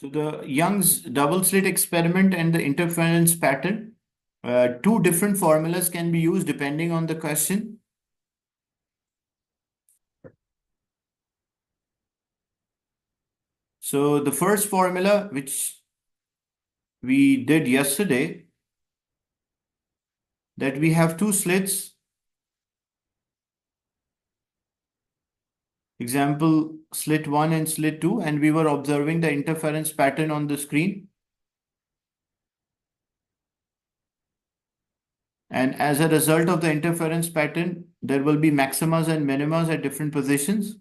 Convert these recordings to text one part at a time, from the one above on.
So the Young's double slit experiment and the interference pattern, two different formulas can be used depending on the question. So the first formula, which we did yesterday, that we have two slits. Example, slit 1 and slit 2, and we were observing the interference pattern on the screen. And as a result of the interference pattern, there will be maximas and minimas at different positions.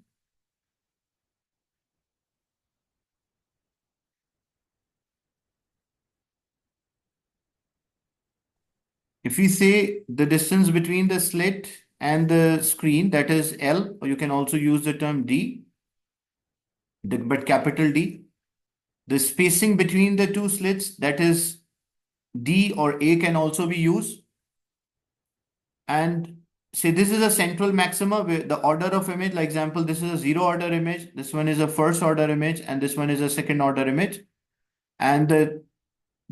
If we say the distance between the slit and the screen, that is L, or you can also use the term D, but capital D. The spacing between the two slits, that is D or A, can also be used. And say this is a central maxima where the order of image, like example, this is a zero order image, this one is a first order image, and this one is a second order image. And the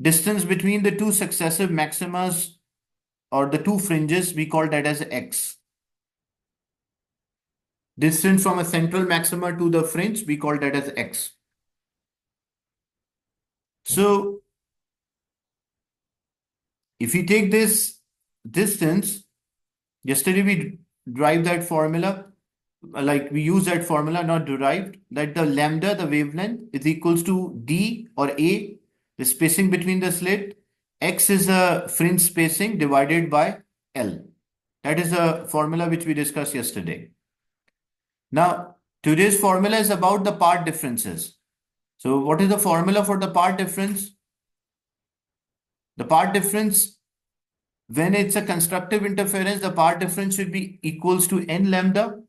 distance between the two successive maximas or the two fringes, we call that as X. Distance from a central maxima to the fringe, we call that as X. So if we take this distance, yesterday we derived that formula, like we use that formula, not derived, that the lambda, the wavelength, is equals to D or A, the spacing between the slit. X is a fringe spacing divided by L. That is the formula which we discussed yesterday. Now, today's formula is about the part differences. So what is the formula for the part difference? The part difference, when it's a constructive interference, the part difference should be equals to n lambda.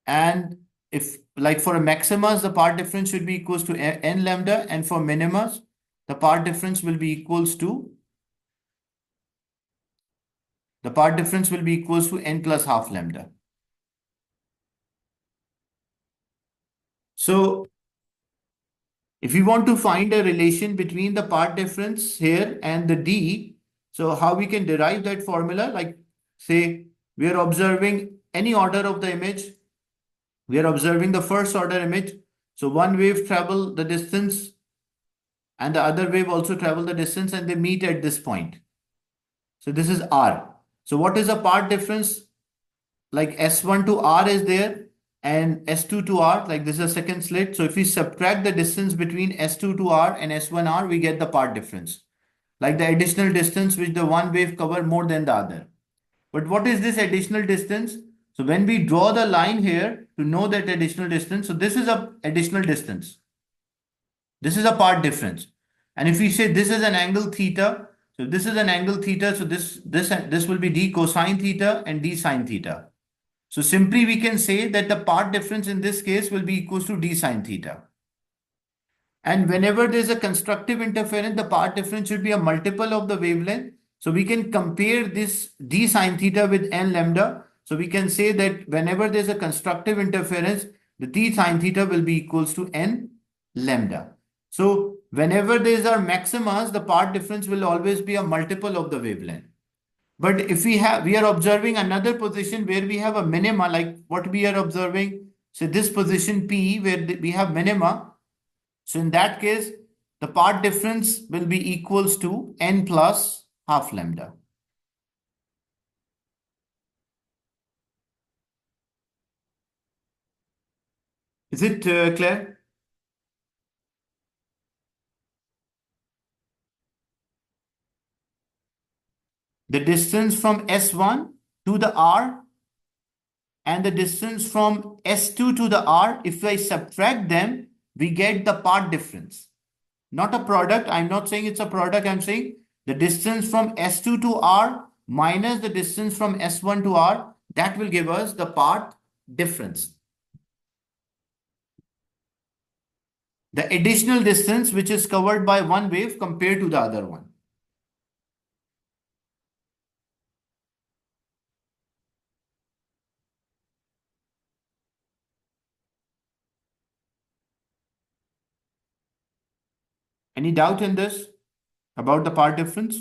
And if, like for a maximas, the part difference should be equals to n lambda, and for minimas, the part difference will be equals to n plus half lambda. So if we want to find a relation between the part difference here and the D, so how we can derive that formula? Like say we are observing any order of the image. We are observing the first order image. So one wave travel the distance and the other wave also travel the distance, and they meet at this point. So this is R. So what is the part difference? Like S1 to R is there, and S2 to R, like this is a second slit. So if we subtract the distance between S2 to R and S1 R, we get the part difference, like the additional distance which the one wave cover more than the other. But what is this additional distance? So when we draw the line here to know that additional distance, so this is a additional distance. This is a part difference. And if we say this is an angle theta, so this is an angle theta, so this will be d cosine theta and d sine theta. So simply we can say that the part difference in this case will be equals to d sine theta. And whenever there is a constructive interference, the part difference should be a multiple of the wavelength. So we can compare this d sine theta with n lambda. So we can say that whenever there's a constructive interference, the d sine theta will be equals to n lambda. So whenever these are maximas, the part difference will always be a multiple of the wavelength. But if we are observing another position where we have a minima, like what we are observing, so this position P where we have minima. So in that case, the part difference will be equals to n plus half lambda. Is it clear? The distance from S1 to the R and the distance from S2 to the R, if I subtract them, we get the part difference. Not a product. I'm not saying it's a product. I'm saying the distance from S2 to R minus the distance from S1 to R, that will give us the part difference. The additional distance which is covered by one wave compared to the other one. Any doubt in this about the part difference?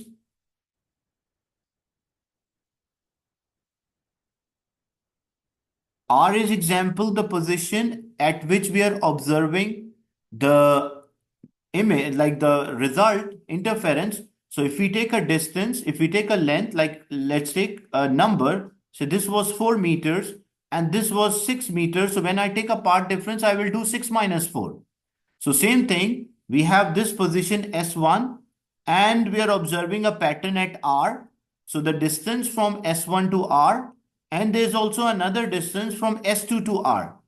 R is example the position at which we are observing the image, like the result interference. So if we take a distance, if we take a length, like let's take a number, so this was 4 meters and this was 6 meters. So when I take a part difference, I will do 6 minus 4. So same thing, we have this position S1 and we are observing a pattern at R. So the distance from S1 to R, and there's also another distance from S2 to R.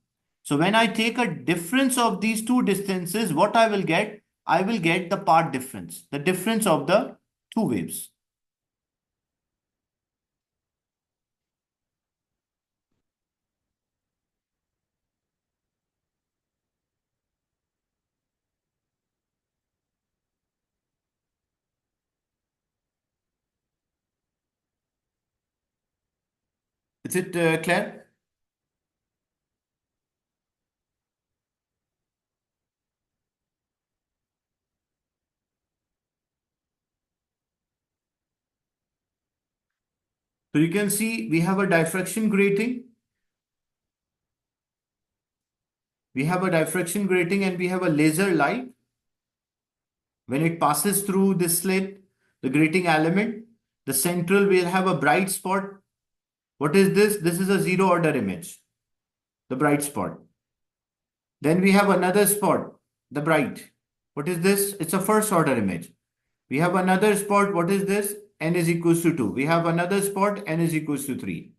So when I take a difference of these two distances, what I will get? I will get the part difference, the difference of the two waves. Is it clear? So you can see we have a diffraction grating. We have a diffraction grating and we have a laser light. When it passes through this slit, the grating element, the central will have a bright spot. What is this? This is a zero order image, the bright spot. Then we have another spot, the bright. What is this? It's a first order image. We have another spot. What is this? N is equals to 2. We have another spot, N is equals to 3.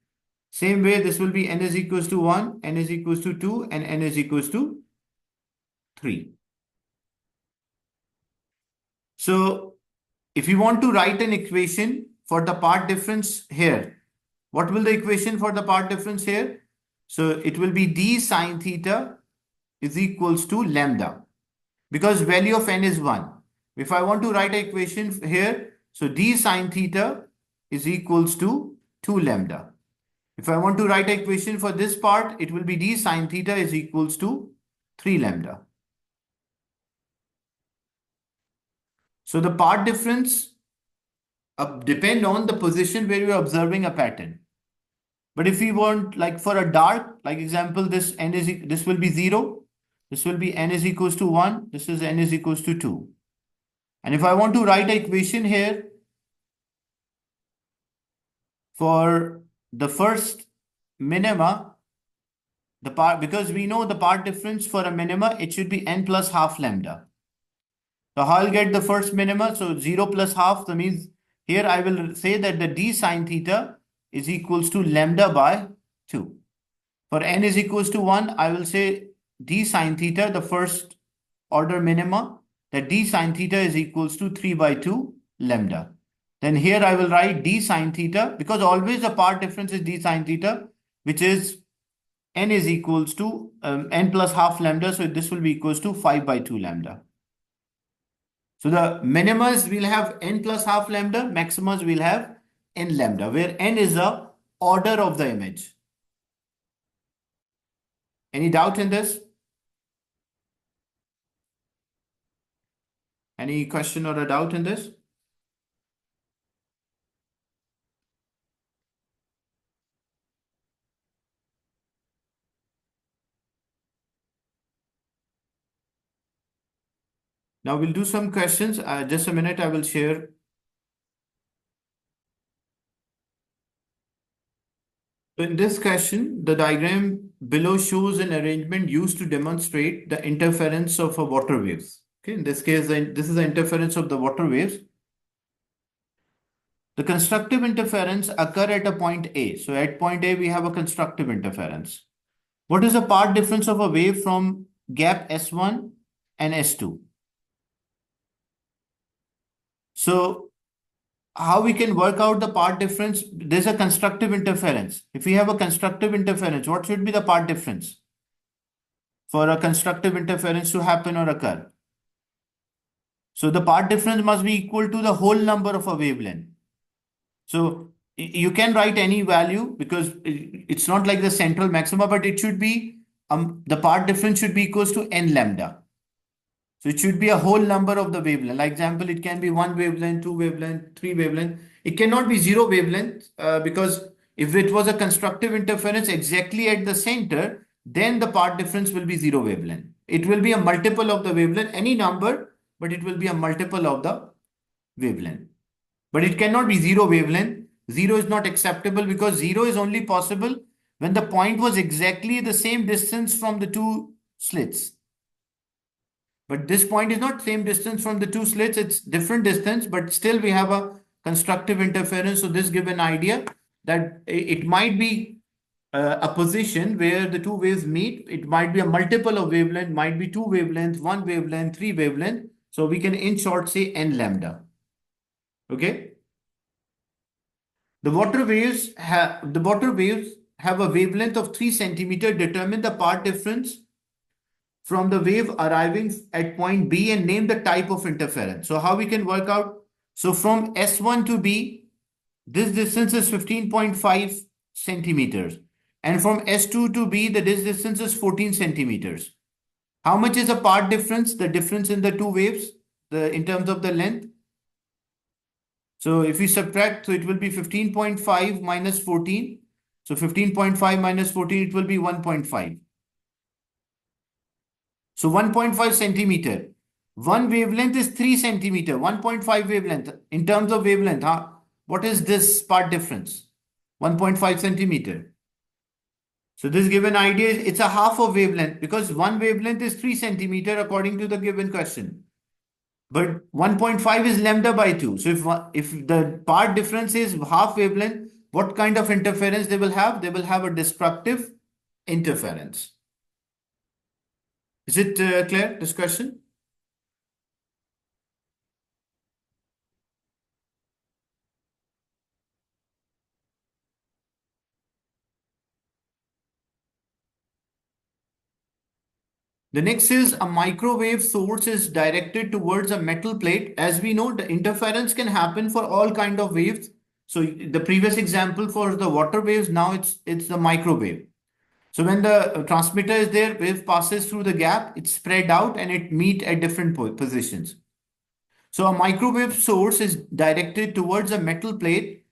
Same way, this will be N is equals to 1, N is equals to 2, and N is equals to 3. So if you want to write an equation for the part difference here, what will the equation for the part difference here? So it will be d sine theta is equals to lambda, because value of n is 1. If I want to write an equation here, so d sine theta is equals to 2 lambda. If I want to write an equation for this part, it will be d sine theta is equals to 3 lambda. So the part difference depend on the position where you are observing a pattern. But if we want, like for a dark, like example, this n is this will be 0. This will be n is equals to 1. This is n is equals to 2. And if I want to write an equation here for the first minima, the part, because we know the part difference for a minima, it should be n plus half lambda. So how I'll get the first minima? So 0 plus half, that means here I will say that the d sine theta is equals to lambda by 2. For n is equals to 1, I will say d sine theta, the first order minima, that d sine theta is equals to 3 by 2 lambda. Then here I will write d sine theta, because always the part difference is d sine theta, which is n is equals to n plus half lambda. So this will be equals to 5 by 2 lambda. So the minimas will have n plus half lambda, maximas will have n lambda, where n is the order of the image. Any doubt in this? Any question or a doubt in this? Now we'll do some questions. Just a minute, I will share. In this question, the diagram below shows an arrangement used to demonstrate the interference of a water waves. Okay, in this case, this is the interference of the water waves. The constructive interference occur at a point A. So at point A, we have a constructive interference. What is the part difference of a wave from gap S1 and S2? So how we can work out the part difference? There's a constructive interference. If we have a constructive interference, what should be the part difference for a constructive interference to happen or occur? So the part difference must be equal to the whole number of a wavelength. So you can write any value, because it's not like the central maxima, but it should be the part difference should be equals to n lambda. So it should be a whole number of the wavelength. Like example, it can be one wavelength, two wavelength, three wavelength. It cannot be zero wavelength because if it was a constructive interference exactly at the center, then the part difference will be zero wavelength. It will be a multiple of the wavelength, any number, but it will be a multiple of the wavelength. But it cannot be zero wavelength. Zero is not acceptable because zero is only possible when the point was exactly the same distance from the two slits. But this point is not same distance from the two slits, it's different distance, but still we have a constructive interference. So this gives an idea that it might be a position where the two waves meet. It might be a multiple of wavelength, might be two wavelengths, one wavelength, three wavelength. So we can in short say n lambda. Okay. The water waves have a wavelength of 3 centimeter. Determine the part difference from the wave arriving at point B and name the type of interference. So how we can work out? So from S1 to B, this distance is 15.5 centimeters. And from S2 to B, this distance is 14 centimeters. How much is the part difference? The difference in the two waves, in terms of the length. So if we subtract, so it will be 15.5 minus 14. So 15.5 minus 14, it will be 1.5. So 1.5 centimeter. One wavelength is 3 centimeter, 1.5 wavelength. In terms of wavelength, what is this part difference? 1.5 centimeter. So this given idea is it's a half of wavelength because one wavelength is 3 centimeter according to the given question. But 1.5 is lambda by 2. So if the part difference is half wavelength, what kind of interference they will have? They will have a destructive interference. Is it clear, this question? The next is a microwave source is directed towards a metal plate. As we know, the interference can happen for all kind of waves. So the previous example for the water waves, now it's the microwave. So when the transmitter is there, wave passes through the gap, it's spread out and it meet at different positions. So a microwave source is directed towards a metal plate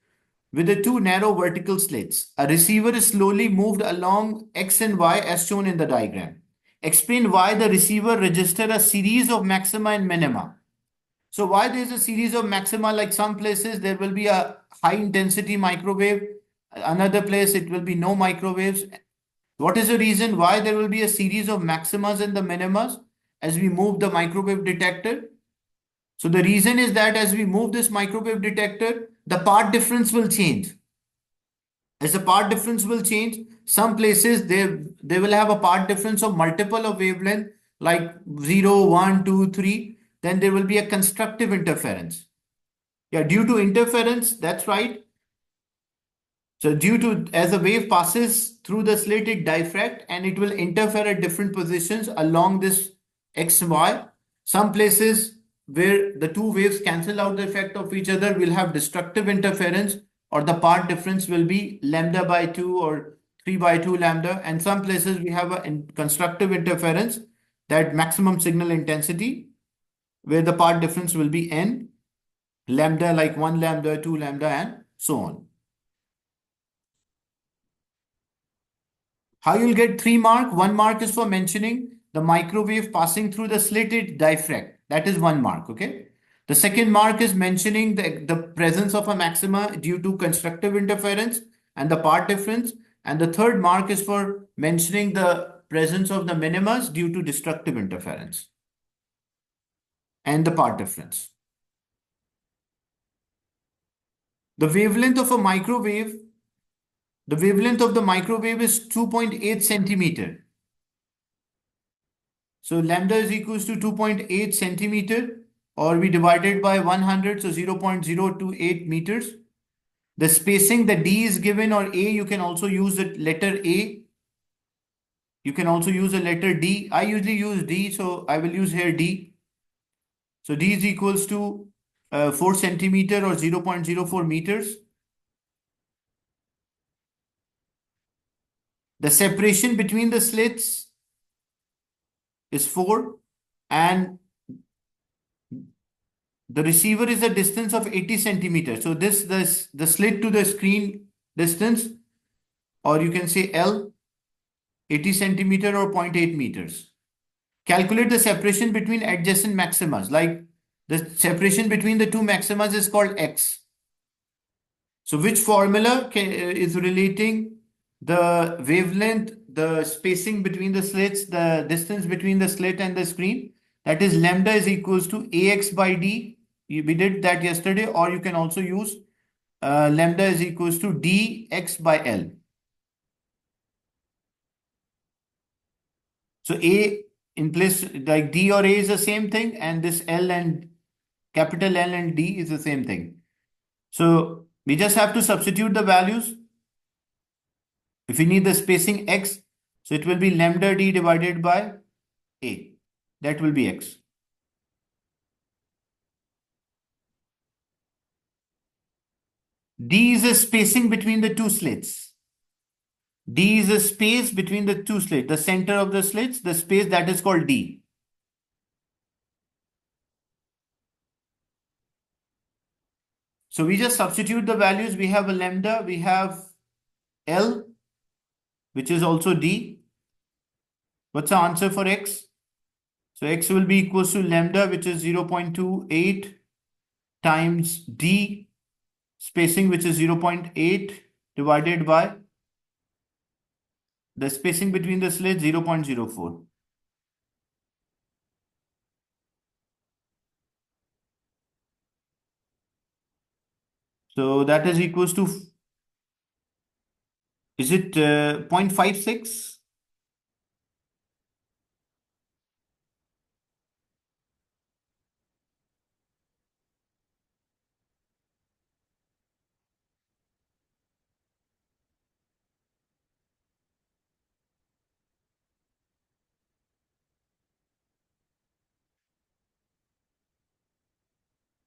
with the two narrow vertical slits. A receiver is slowly moved along X and Y as shown in the diagram. Explain why the receiver register a series of maxima and minima. So why there is a series of maxima, like some places there will be a high intensity microwave, another place it will be no microwaves. What is the reason why there will be a series of maximas and the minimas as we move the microwave detector? So the reason is that as we move this microwave detector, the part difference will change. As the part difference will change, some places they will have a part difference of multiple of wavelength like 0, 1, 2, 3. Then there will be a constructive interference. Yeah, due to interference, that's right. So due to as the wave passes through the slit, it diffract and it will interfere at different positions along this X, Y. Some places where the two waves cancel out the effect of each other will have destructive interference or the part difference will be lambda by 2 or 3 by 2 lambda. And some places we have a constructive interference, that maximum signal intensity, where the part difference will be n, lambda like 1 lambda, 2 lambda and so on. How you'll get 3 mark? 1 mark is for mentioning the microwave passing through the slitted diffract. That is 1 mark, okay? The second mark is mentioning the presence of a maxima due to constructive interference and the part difference. And the third mark is for mentioning the presence of the minimas due to destructive interference and the part difference. The wavelength of a microwave, the wavelength of the microwave is 2.8 centimeter. So lambda is equals to 2.8 centimeter, or we divided by 100, so 0.028 meters. The spacing, the D is given, or A, you can also use the letter A. You can also use the letter D. I usually use D, so I will use here D. So D is equals to 4 centimeter or 0.04 meters. The separation between the slits is 4 and the receiver is a distance of 80 centimeters. So this the slit to the screen distance, or you can say L, 80 centimeter or zero point 0.8 meters. Calculate the separation between adjacent maximas. Like the separation between the two maximas is called X. So which formula is relating the wavelength, the spacing between the slits, the distance between the slit and the screen? That is lambda is equals to AX by D. We did that yesterday, or you can also use lambda is equals to dx by L. So A in place, like D or A is the same thing, and this L and capital L and D is the same thing. So we just have to substitute the values. If we need the spacing X, so it will be lambda D divided by A. That will be X. D is a spacing between the two slits. D is a space between the two slits, the center of the slits, the space that is called D. So we just substitute the values. We have a lambda, we have L, which is also D. What's the answer for X? So X will be equals to lambda, which is 0.28 times D spacing, which is 0.8 divided by the spacing between the slits, 0.04. So that is equals to, is it 0.56?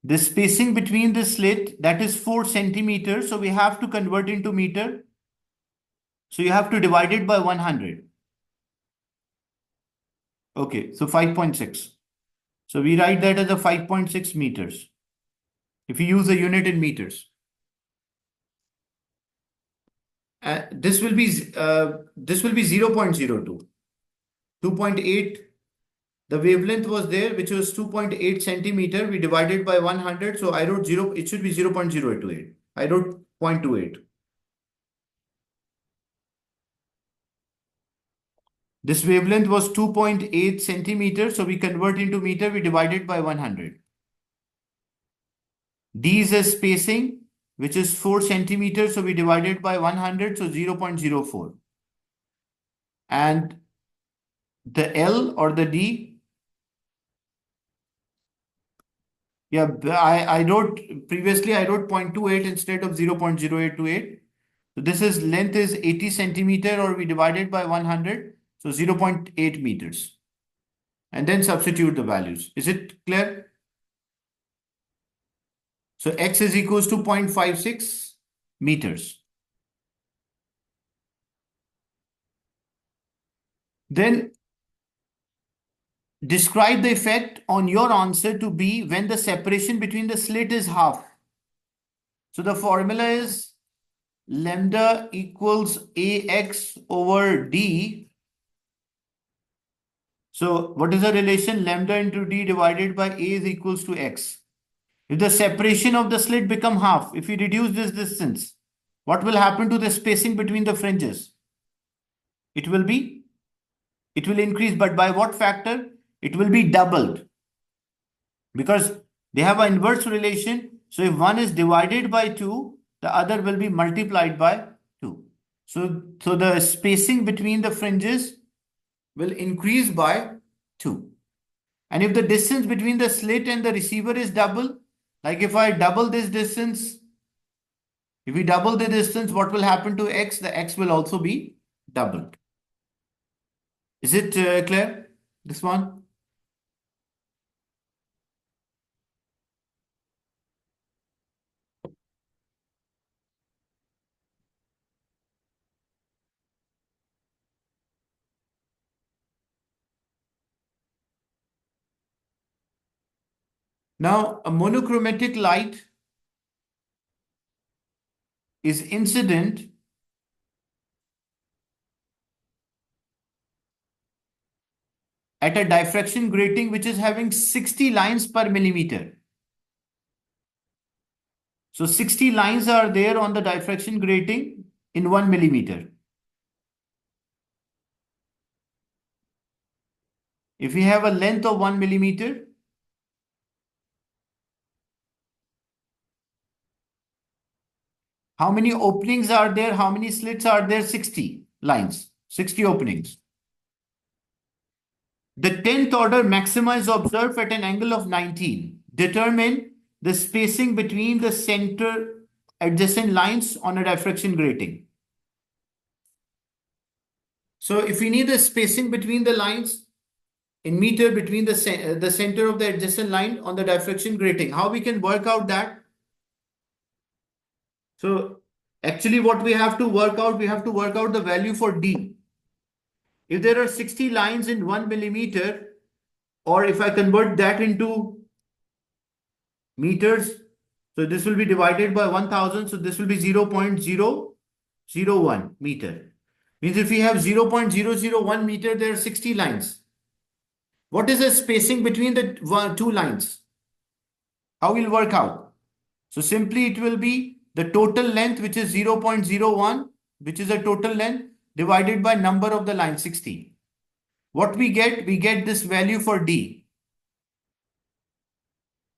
The spacing between the slit, that is 4 centimeters. So we have to convert into meter. So you have to divide it by 100. Okay, so 5.6. So we write that as a 5.6 meters. If you use a unit in meters. This will be 0.02. 2.8, the wavelength was there, which was 2.8 centimeter. We divided by 100. So I wrote 0, it should be 0.028. I wrote 0.28. This wavelength was 2.8 centimeters. So we convert into meter, we divide it by 100. D is a spacing, which is 4 centimeters. So we divide it by 100. So 0.04. And the L or the D, yeah, I wrote previously, I wrote 0.28 instead of 0.0828. So this is length is 80 centimeter, or we divide it by 100. So 0.8 meters. And then substitute the values. Is it clear? So X is equals to 0.56 meters. Then describe the effect on your answer to be when the separation between the slit is half. So the formula is lambda equals AX over D. So what is the relation? Lambda into D divided by A is equals to X. If the separation of the slit become half, if we reduce this distance, what will happen to the spacing between the fringes? It will be, it will increase, but by what factor? It will be doubled because they have an inverse relation. So if one is divided by 2, the other will be multiplied by 2. So the spacing between the fringes will increase by 2. And if the distance between the slit and the receiver is double, like if I double this distance, if we double the distance, what will happen to X? The X will also be doubled. Is it clear? This one? Now, a monochromatic light is incident at a diffraction grating which is having 60 lines per millimeter. So 60 lines are there on the diffraction grating in 1 millimeter. If we have a length of 1 millimeter, how many openings are there? How many slits are there? 60 lines, 60 openings. The 10th order maxima is observed at an angle of 19. Determine the spacing between the center adjacent lines on a diffraction grating. So if we need the spacing between the lines in meter between the center of the adjacent line on the diffraction grating, how we can work out that? So actually what we have to work out, we have to work out the value for D. If there are 60 lines in 1 millimeter, or if I convert that into meters, so this will be divided by 1000, so this will be 0.001 meter. Means if we have 0.001 meter, there are 60 lines. What is the spacing between the two lines? How will work out? So simply it will be the total length, which is 0.01, which is a total length, divided by number of the line, 60. What we get? We get this value for D.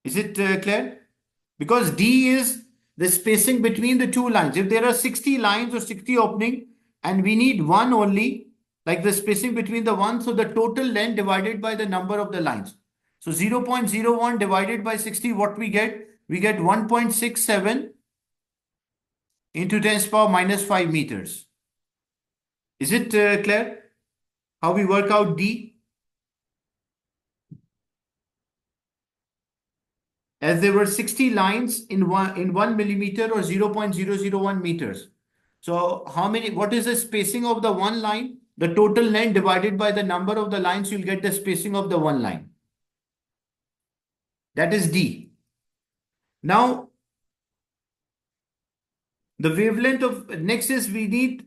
Is it clear? Because D is the spacing between the two lines. If there are 60 lines or 60 opening and we need one only, like the spacing between the one, so the total length divided by the number of the lines. So 0.01 divided by 60, what we get? We get 1.67 into 10 to the power minus 5 meters. Is it clear how we work out D? As there were 60 lines in 1 millimeter or 0.001 meters. So what is the spacing of the one line? The total length divided by the number of the lines, you'll get the spacing of the one line. That is D. Now, the wavelength of next is we need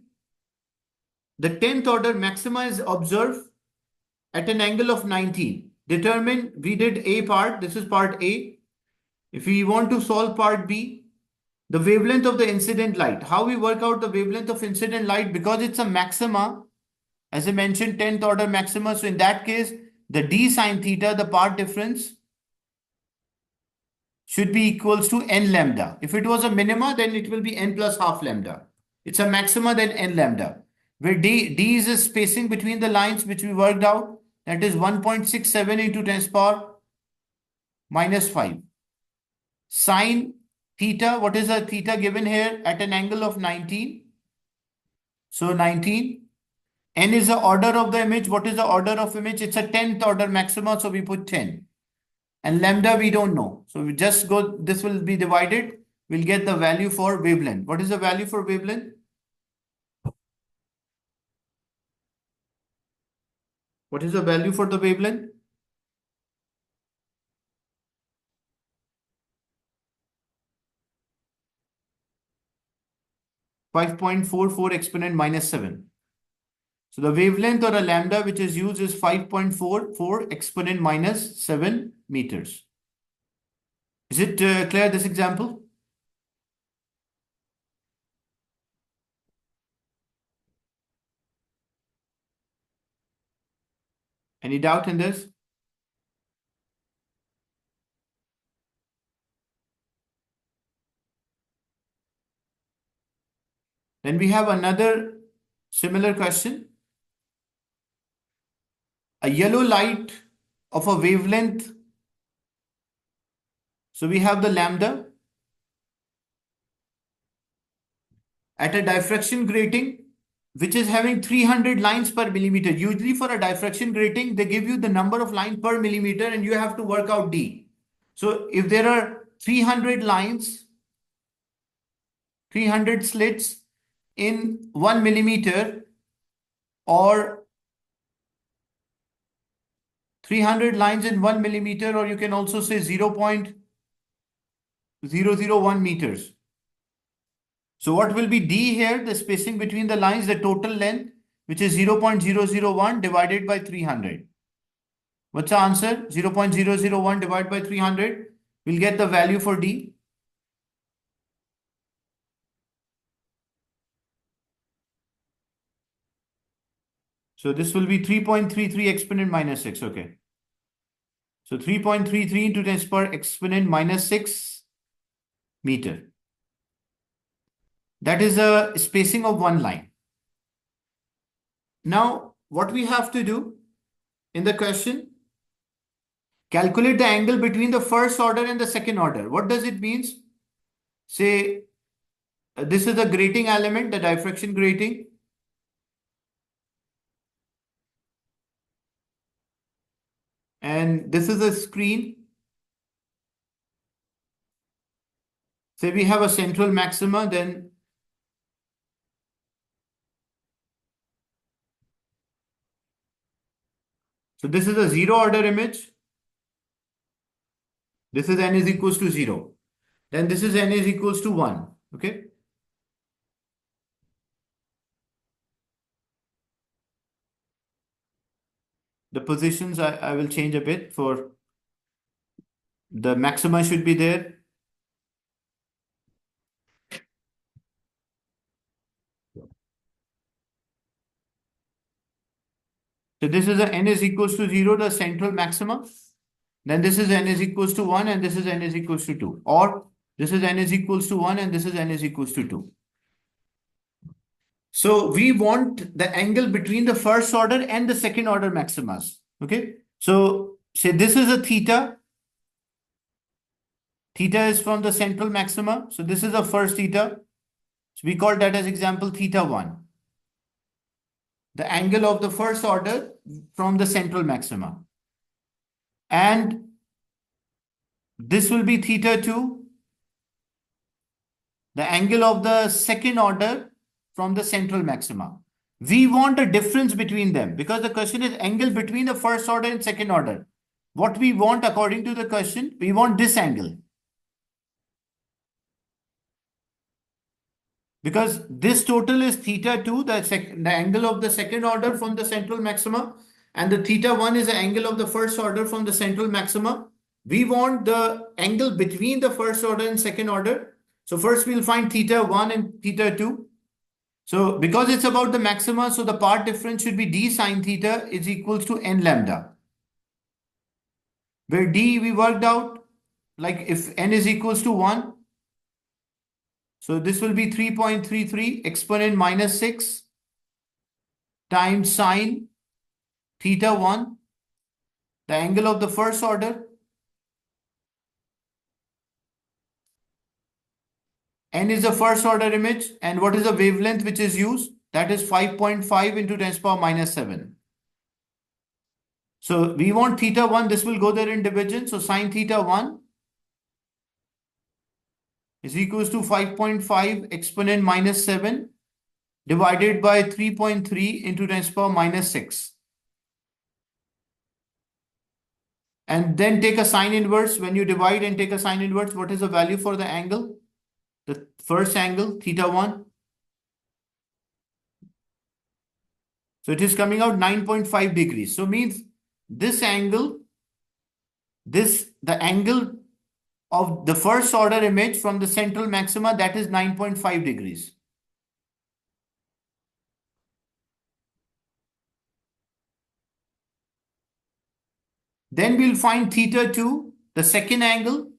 the 10th order maxima is observed at an angle of 90. Determine, we did A part, this is part A. If we want to solve part B, the wavelength of the incident light. How we work out the wavelength of incident light? Because it's a maxima, as I mentioned, 10th order maxima. So in that case, the d sine theta, the part difference, should be equals to n lambda. If it was a minima, then it will be n plus half lambda. It's a maxima, then n lambda. Where d is a spacing between the lines which we worked out. That is 1.67 into 10 to the power minus 5. Sine theta, what is the theta given here? At an angle of 19. So 19. N is the order of the image. What is the order of image? It's a 10th order maxima, so we put 10. And lambda we don't know. So we just go, this will be divided. We'll get the value for wavelength. What is the value for wavelength? What is the value for the wavelength? 5.44 exponent minus 7. So the wavelength or a lambda which is used is 5.44 exponent minus 7 meters. Is it clear, this example? Any doubt in this? Then we have another similar question. A yellow light of a wavelength. So we have the lambda at a diffraction grating which is having 300 lines per millimeter. Usually for a diffraction grating, they give you the number of lines per millimeter and you have to work out D. So if there are 300 lines, 300 slits in 1 millimeter or 300 lines in 1 millimeter, or you can also say 0.001 meters. So what will be D here? The spacing between the lines, the total length, which is 0.001 divided by 300. What's the answer? 0.001 divided by 300. We'll get the value for D. So this will be 3.33 exponent minus 6. Okay. So 3.33 into 10 per exponent minus 6 meter. That is a spacing of one line. Now, what we have to do in the question, calculate the angle between the first order and the second order. What does it mean? Say, this is the grating element, the diffraction grating. And this is a screen. Say we have a central maxima, then so this is a zero order image. This is n is equals to 0. Then this is n is equals to 1. Okay. The positions I will change a bit for the maxima should be there. So this is a n is equals to 0, the central maxima. Then this is n is equals to 1 and this is n is equals to 2. Or this is n is equals to 1 and this is n is equals to 2. So we want the angle between the first order and the second order maximas. Okay. So say this is a theta. Theta is from the central maxima. So this is the first theta. So we call that as example theta 1. The angle of the first order from the central maxima. And this will be theta 2. The angle of the second order from the central maxima. We want a difference between them because the question is angle between the first order and second order. What we want according to the question, we want this angle. Because this total is theta 2, the angle of the second order from the central maxima, and the theta 1 is the angle of the first order from the central maxima. We want the angle between the first order and second order. So first we'll find theta 1 and theta 2. So because it's about the maxima, so the part difference should be d sine theta is equals to n lambda. Where d we worked out, like if n is equals to 1, so this will be 3.33 exponent minus 6 times sine theta 1, the angle of the first order. N is the first order image. And what is the wavelength which is used? That is 5.5 into 10 to the power minus 7. So we want theta 1. This will go there in division. So sine theta 1 is equals to 5.5 exponent minus 7 divided by 3.3 into 10 to the power minus 6. And then take a sine inverse. When you divide and take a sine inverse, what is the value for the angle? The first angle, theta 1. So it is coming out 9.5 degrees. So means this angle, the angle of the first order image from the central maxima, that is 9.5 degrees. Then we'll find theta 2, the second angle.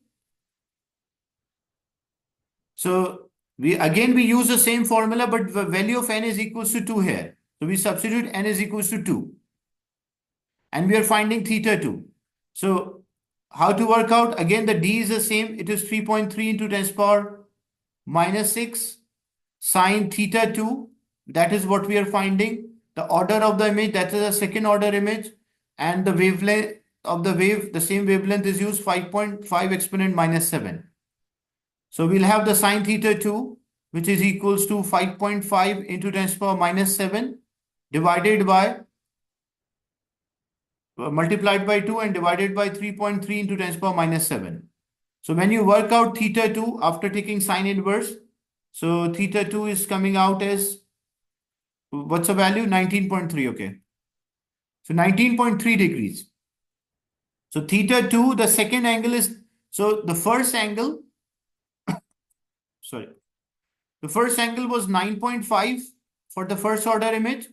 So we use the same formula, but the value of n is equals to 2 here. So we substitute n is equals to 2. And we are finding theta 2. So how to work out? Again, the d is the same. It is 3.3 into 10 to the power minus 6 sine theta 2. That is what we are finding. The order of the image, that is a second order image. And the wavelength of the wave, the same wavelength is used, 5.5 exponent minus 7. So we'll have the sine theta 2, which is equals to 5.5 into 10 to the power minus 7 divided by multiplied by 2 and divided by 3.3 into 10 to the power minus 7. So when you work out theta 2 after taking sine inverse, so theta 2 is coming out as, what's the value? 19.3, okay. So 19.3 degrees. So theta 2, the second angle is, so the first angle, sorry, the first angle was 9.5 for the first order image.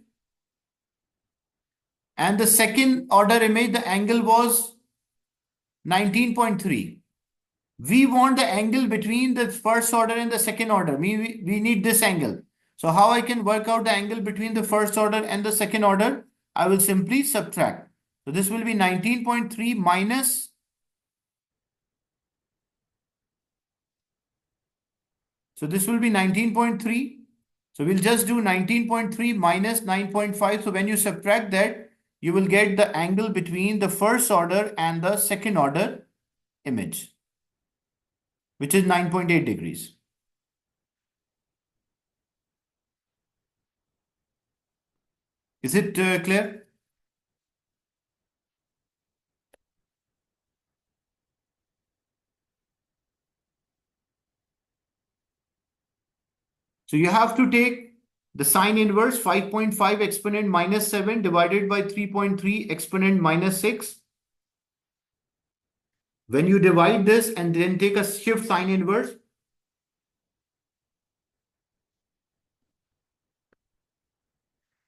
And the second order image, the angle was 19.3. We want the angle between the first order and the second order. We need this angle. So how I can work out the angle between the first order and the second order? I will simply subtract. So this will be 19.3 minus, so this will be 19.3. So we'll just do 19.3 minus 9.5. So when you subtract that, you will get the angle between the first order and the second order image, which is 9.8 degrees. Is it clear? So you have to take the sine inverse 5.5 exponent minus 7 divided by 3.3 exponent minus 6. When you divide this and then take a shift sine inverse,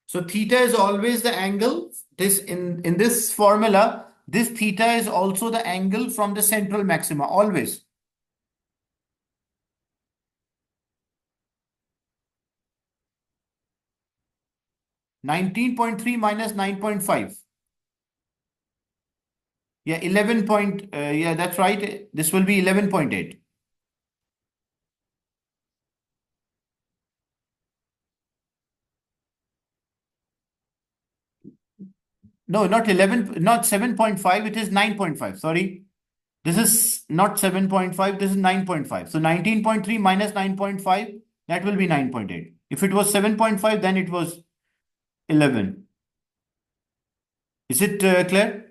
so theta is always the angle. This in this formula, this theta is also the angle from the central maxima, always. (19.3 minus 9.5). Yeah, 11 point. Yeah, that's right. This will be 11.8. No, not 11, not 7.5. It is 9.5. Sorry. This is not 7.5, this is 9.5. So 19.3 minus 9.5, that will be 9.8. If it was 7.5, then it was 11. Is it clear?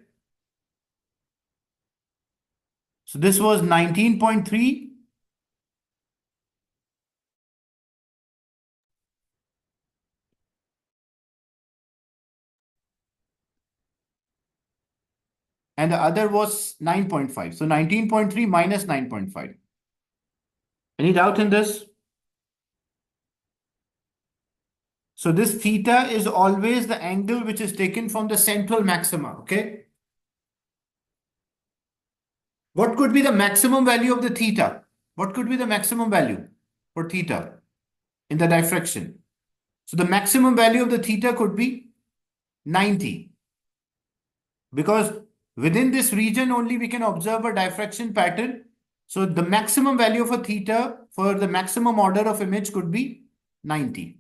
So this was 19.3. And the other was 9.5. So 19.3 minus 9.5. Any doubt in this? So this theta is always the angle which is taken from the central maxima, okay? What could be the maximum value of the theta? What could be the maximum value for theta in the diffraction? So the maximum value of the theta could be 90. Because within this region only we can observe a diffraction pattern. So the maximum value of a theta for the maximum order of image could be 90.